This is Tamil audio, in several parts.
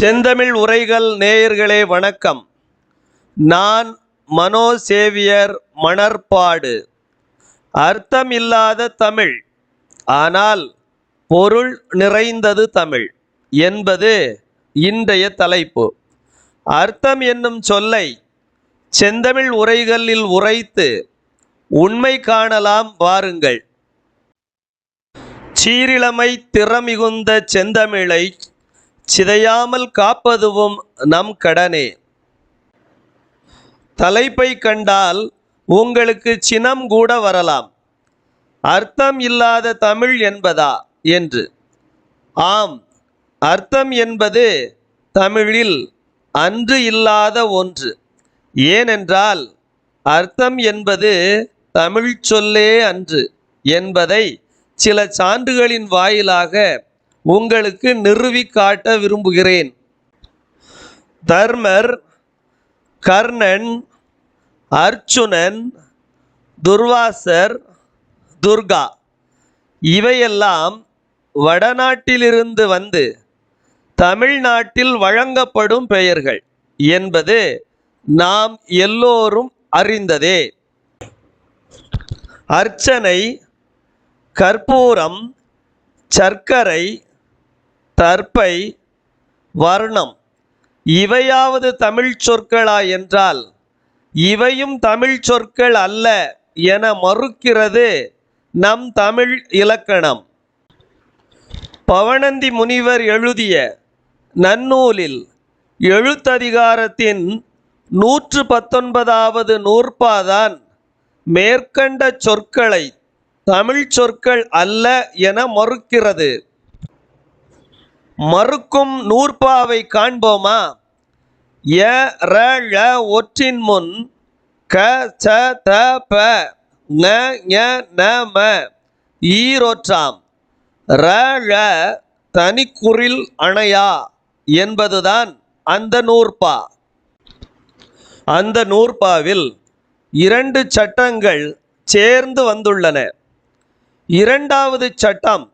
செந்தமிழ் உரைகள் நேயர்களே வணக்கம். நான் மனோ சேவியர் மணற்பாடு. அர்த்தம் இல்லாத தமிழ், ஆனால் பொருள் நிறைந்தது தமிழ் என்பது இன்றைய தலைப்பு. அர்த்தம் என்னும் சொல்லை செந்தமிழ் உரைகளில் உரைத்து உண்மை காணலாம் வாருங்கள். சீரிழமை திறமிகுந்த செந்தமிழை சிதையாமல் காப்பதுவும் நம் கடனே. தலைப்பை கண்டால் உங்களுக்கு சினம் கூட வரலாம். அர்த்தம் இல்லாத தமிழ் என்பதா என்று. ஆம், அர்த்தம் என்பது தமிழில் அன்று இல்லாத ஒன்று. ஏனென்றால் அர்த்தம் என்பது தமிழ் சொல்லே அன்று என்பதை சில சான்றுகளின் வாயிலாக உங்களுக்கு நிறுவி காட்ட விரும்புகிறேன். தர்மர், கர்ணன், அர்ச்சுனன், துர்வாசர், துர்கா இவையெல்லாம் வடநாட்டிலிருந்து வந்து தமிழ்நாட்டில் வழங்கப்படும் பெயர்கள் என்பது நாம் எல்லோரும் அறிந்ததே. அர்ச்சனை, கற்பூரம், சர்க்கரை, தர்ப்பை, வர்ணம் இவையாவது தமிழ் சொற்களா என்றால் இவையும் தமிழ் சொற்கள் அல்ல என மறுக்கிறது நம் தமிழ் இலக்கணம். பவணந்தி முனிவர் எழுதிய நன்னூலில் எழுத்ததிகாரத்தின் 119வது நூற்பாதான் மேற்கண்ட சொற்களை தமிழ் சொற்கள் அல்ல என மறுக்கிறது. மறுக்கும் நூற்பாவை காண்போமா? ய ர ழ ஒற்றின் முன் க ச த ப ங ஞ ந ம ஈரொற்றாம் ர ழ தனிக்குறில் அணையா என்பதுதான் அந்த நூற்பா. அந்த நூற்பாவில் 2 சட்டங்கள் சேர்ந்து வந்துள்ளன. இரண்டாவது சட்டம்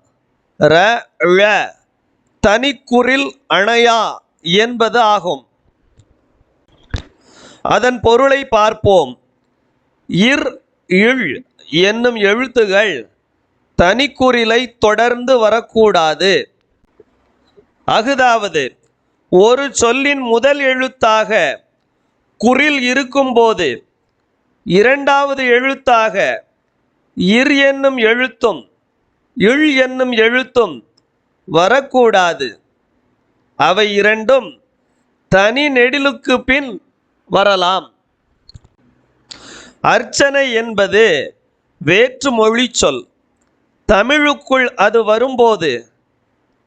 ர ழ தனிக்குறில் அணையா என்பது ஆகும். அதன் பொருளை பார்ப்போம். இர் இழ் என்னும் எழுத்துகள் தனிக்குறிலை தொடர்ந்து வரக்கூடாது. அஃதாவது ஒரு சொல்லின் முதல் எழுத்தாக குறில் இருக்கும்போது இரண்டாவது எழுத்தாக இர் என்னும் எழுத்தும் இழ் என்னும் எழுத்தும் வரக்கூடாது. அவை இரண்டும் தனி நெடிலுக்கு பின் வரலாம். அர்ச்சனை என்பது வேற்று மொழி சொல். தமிழுக்குள் அது வரும்போது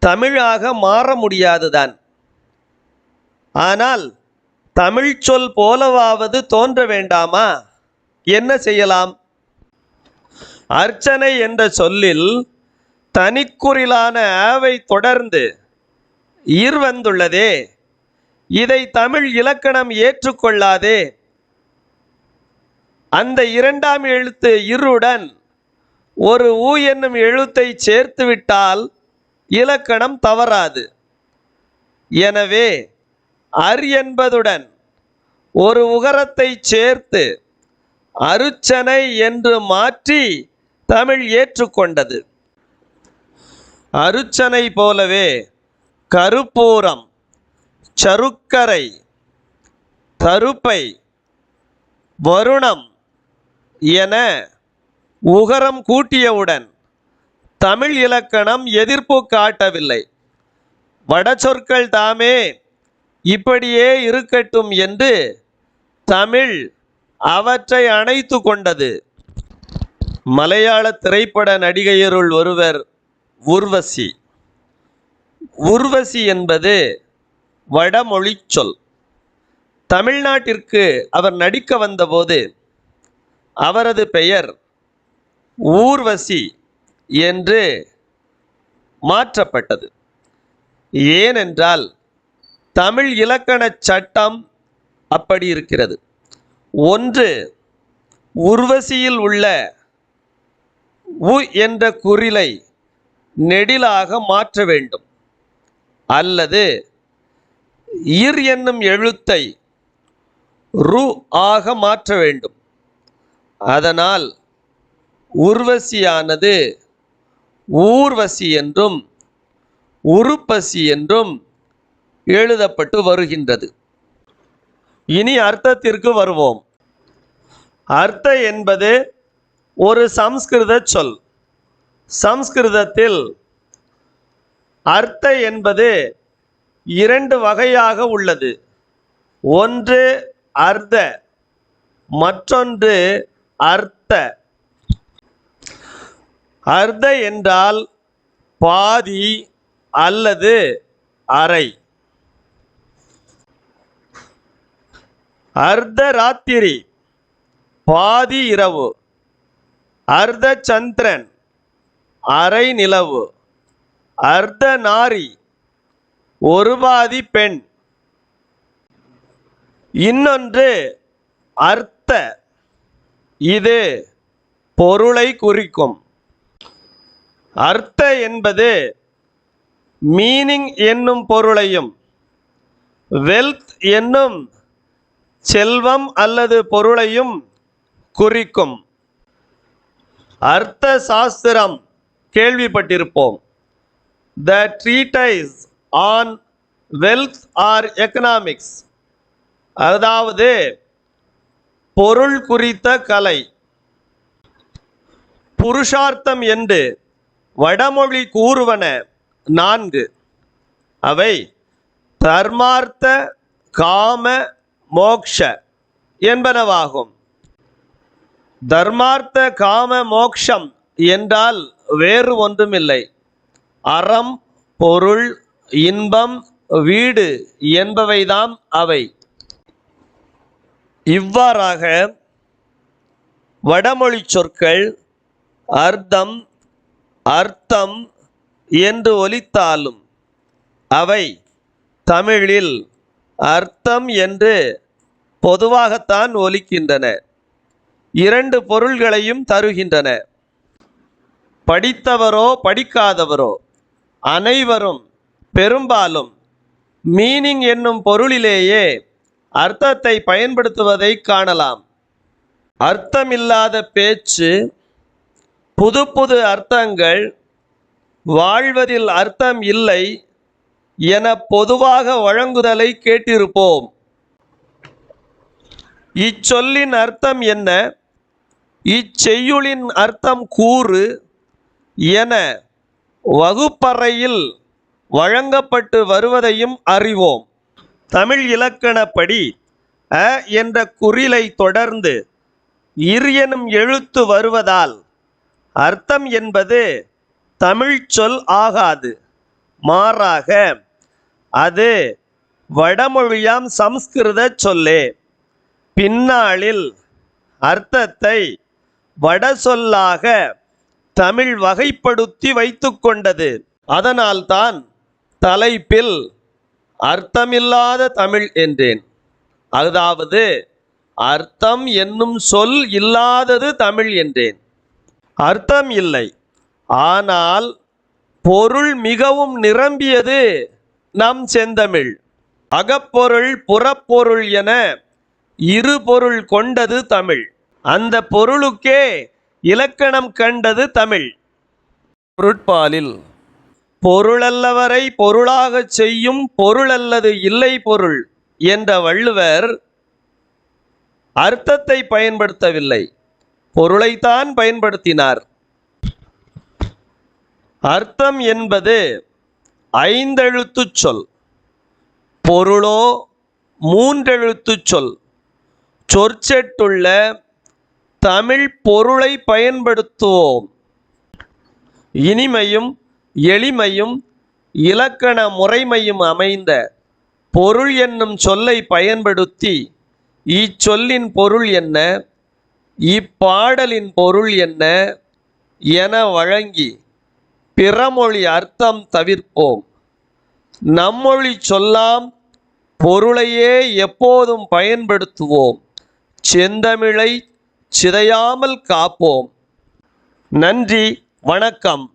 தமிழாக மாற முடியாதுதான். ஆனால் தமிழ் சொல் போலவாவது தோன்ற வேண்டாமா? என்ன செய்யலாம்? அர்ச்சனை என்ற சொல்லில் தனிக்குறிலான ஆவை தொடர்ந்து இர் வந்துள்ளதே, இதை தமிழ் இலக்கணம் ஏற்றுக்கொள்ளாதே. அந்த இரண்டாம் எழுத்து இருடன் ஒரு ஊ என்னும் எழுத்தை சேர்த்துவிட்டால் இலக்கணம் தவறாது. எனவே அர் என்பதுடன் ஒரு உகரத்தை சேர்த்து அருச்சனை என்று மாற்றி தமிழ் ஏற்றுக்கொண்டது. அருச்சனை போலவே கருப்பூரம், சருக்கரை, தருப்பை, வருணம் என உகரம் கூட்டியவுடன் தமிழ் இலக்கணம் எதிர்ப்பு காட்டவில்லை. வடசொற்கள் தாமே இப்படியே இருக்கட்டும் என்று தமிழ் அவற்றை அணைத்து கொண்டது. மலையாள திரைப்பட நடிகையருள் ஒருவர் உர்வசி. உர்வசி என்பது வடமொழி சொல். தமிழ்நாட்டிற்கு அவர் நடிக்க வந்தபோது அவரது பெயர் ஊர்வசி என்று மாற்றப்பட்டது. ஏனென்றால் தமிழ் இலக்கண சட்டம் அப்படி இருக்கிறது. ஒன்று, உர்வசியில் உள்ள உ என்ற குறிலை நெடிலாக மாற்ற வேண்டும், அல்லது இர் என்னும் எழுத்தை ரு ஆக மாற்ற வேண்டும். அதனால் உர்வசியானது ஊர்வசி என்றும் உருப்பசி என்றும் எழுதப்பட்டு வருகின்றது. இனி அர்த்தத்திற்கு வருவோம். அர்த்த என்பது ஒரு சம்ஸ்கிருத சொல். சம்ஸ்கிருதத்தில் அர்த்த என்பது இரண்டு வகையாக உள்ளது. ஒன்று அர்த்த, மற்றொன்று அர்த்த. அர்த்த என்றால் பாதி அல்லது அரை. அர்த்த ராத்திரி பாதி இரவு, அர்த்த சந்திரன் அரை நிலவு, அர்த்த நாரி ஒரு பாதி பெண். இன்னொன்று அர்த்த, இது பொருளை குறிக்கும். அர்த்த என்பது மீனிங் என்னும் பொருளையும், வெல்த் என்னும் செல்வம் அல்லது பொருளையும் குறிக்கும். அர்த்த சாஸ்திரம் கேள்விப்பட்டிருப்போம். The treatise on wealth or economics, அதாவது பொருள் குறித்த கலை. புருஷார்த்தம் என்று வடமொழி கூறுவன 4. அவை தர்மார்த்த காம மோக்ஷ என்பனவாகும். தர்மார்த்த காம மோக்ஷம் என்றால் வேறு ஒன்றுமில்லை, அறம், பொருள், இன்பம், வீடு என்பவைதாம் அவை. இவ்வாறாக வடமொழி சொற்கள் அர்த்தம் அர்த்தம் என்று ஒலித்தாலும் அவை தமிழில் அர்த்தம் என்று பொதுவாகத்தான் ஒலிக்கின்றன. 2 பொருள்களையும் தருகின்றன. படித்தவரோ படிக்காதவரோ அனைவரும் பெரும்பாலும் மீனிங் என்னும் பொருளிலேயே அர்த்தத்தை பயன்படுத்துவதை காணலாம். அர்த்தமில்லாத பேச்சு, புது புது அர்த்தங்கள், வாழ்வதில் அர்த்தம் இல்லை என பொதுவாக வழங்குதலை கேட்டிருப்போம். இச்சொல்லின் அர்த்தம் என்ன, இச்செய்யுளின் அர்த்தம் கூறு என வகுப்பறையில் வழங்கப்பட்டு வருவதையும் அறிவோம். தமிழ் இலக்கணப்படி அ என்ற குறிலை தொடர்ந்து இர் எனும் எழுத்து வருவதால் அர்த்தம் என்பது தமிழ் சொல் ஆகாது. மாறாக அது வடமொழியாம் சம்ஸ்கிருத சொல்லே. பின்னாளில் அர்த்தத்தை வட சொல்லாக தமிழ் வகைப்படுத்தி வைத்து கொண்டது. அதனால்தான் தலைப்பில் அர்த்தமில்லாத தமிழ் என்றேன். அதாவது அர்த்தம் என்னும் சொல் இல்லாதது தமிழ் என்றேன். அர்த்தம் இல்லை, ஆனால் பொருள் மிகவும் நிரம்பியது நம் செந்தமிழ். அகப்பொருள் புறப்பொருள் என இரு பொருள் கொண்டது தமிழ். அந்த பொருளுக்கே இலக்கணம் கண்டது தமிழ். பொருட்பாலில் பொருளல்லவரை பொருளாகச் செய்யும் பொருளல்லது இல்லை பொருள் என்ற வள்ளுவர் அர்த்தத்தை பயன்படுத்தவில்லை, பொருளைத்தான் பயன்படுத்தினார். அர்த்தம் என்பது 5 எழுத்துச் சொல், பொருளோ 3 எழுத்துச் சொல். சொற்செட்டுள்ள தமிழ் பொருளை பயன்படுத்துவோம். இனிமையும் எளிமையும் இலக்கண முறைமையும் அமைந்த பொருள் என்னும் சொல்லை பயன்படுத்தி இச்சொல்லின் பொருள் என்ன, இப்பாடலின் பொருள் என்ன என வழங்கி பிறமொழி அர்த்தம் தவிர்ப்போம். நம்மொழி சொல்லாம் பொருளையே எப்போதும் பயன்படுத்துவோம். செந்தமிழை சிதையாமல் காப்போம். நன்றி, வணக்கம்.